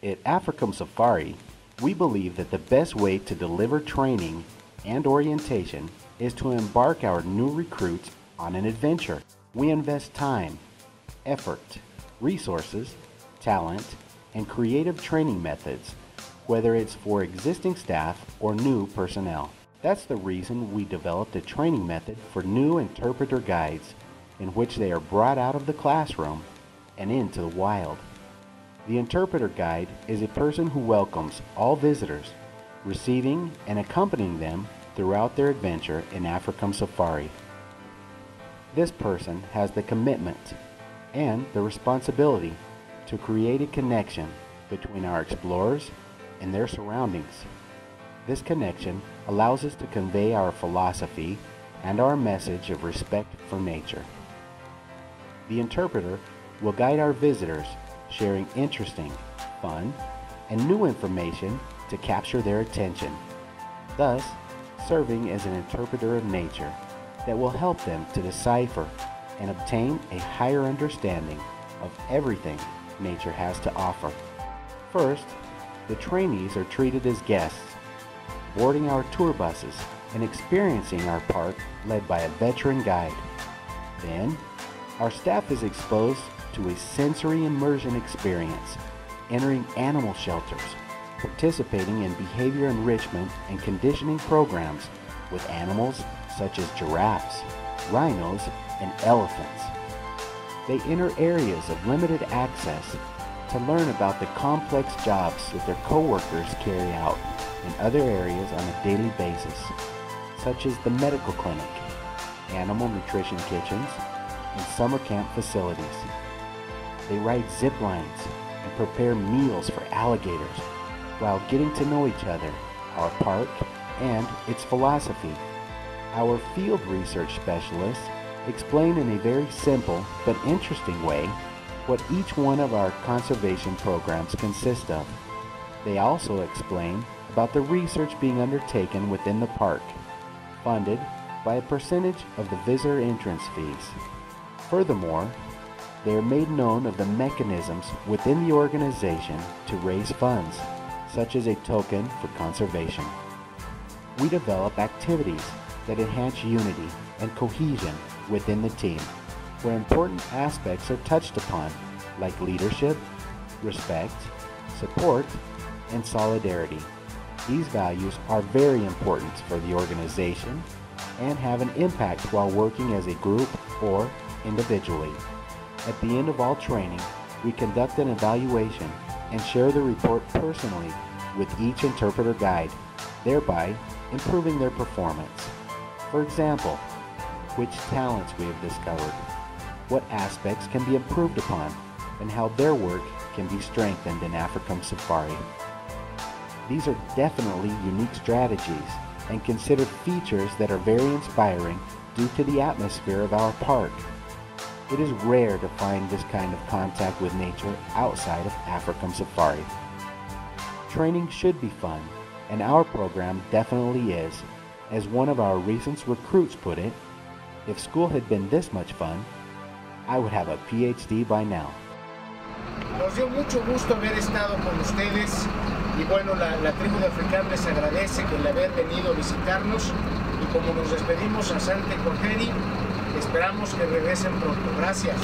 At Africom Safari, we believe that the best way to deliver training and orientation is to embark our new recruits on an adventure. We invest time, effort, resources, talent, and creative training methods, whether it's for existing staff or new personnel. That's the reason we developed a training method for new interpreter guides in which they are brought out of the classroom and into the wild. The interpreter guide is a person who welcomes all visitors, receiving and accompanying them throughout their adventure in Africom Safari. This person has the commitment and the responsibility to create a connection between our explorers and their surroundings. This connection allows us to convey our philosophy and our message of respect for nature. The interpreter will guide our visitors, sharing interesting, fun, and new information to capture their attention, thus serving as an interpreter of nature that will help them to decipher and obtain a higher understanding of everything nature has to offer. First, the trainees are treated as guests, boarding our tour buses and experiencing our park led by a veteran guide. Then, our staff is exposed to a sensory immersion experience, entering animal shelters, participating in behavior enrichment and conditioning programs with animals such as giraffes, rhinos, and elephants. They enter areas of limited access to learn about the complex jobs that their co-workers carry out in other areas on a daily basis, such as the medical clinic, animal nutrition kitchens, and summer camp facilities. They ride zip lines and prepare meals for alligators while getting to know each other, our park, and its philosophy. Our field research specialists explain in a very simple but interesting way what each one of our conservation programs consist of. They also explain about the research being undertaken within the park, funded by a percentage of the visitor entrance fees. Furthermore, they are made known of the mechanisms within the organization to raise funds, such as a token for conservation. We develop activities that enhance unity and cohesion within the team, where important aspects are touched upon, like leadership, respect, support, and solidarity. These values are very important for the organization and have an impact while working as a group or individually. At the end of all training, we conduct an evaluation and share the report personally with each interpreter guide, thereby improving their performance. For example, which talents we have discovered, what aspects can be improved upon, and how their work can be strengthened in Africom Safari. These are definitely unique strategies and considered features that are very inspiring due to the atmosphere of our park. It is rare to find this kind of contact with nature outside of Africom Safari. Training should be fun, and our program definitely is. As one of our recent recruits put it, if school had been this much fun, I would have a PhD by now. Nos dio mucho gusto haber estado con ustedes y bueno, la tribu de Africam les agradece el haber venido a visitarnos y como nos despedimos a Sante Corteri, esperamos que regresen pronto. Gracias.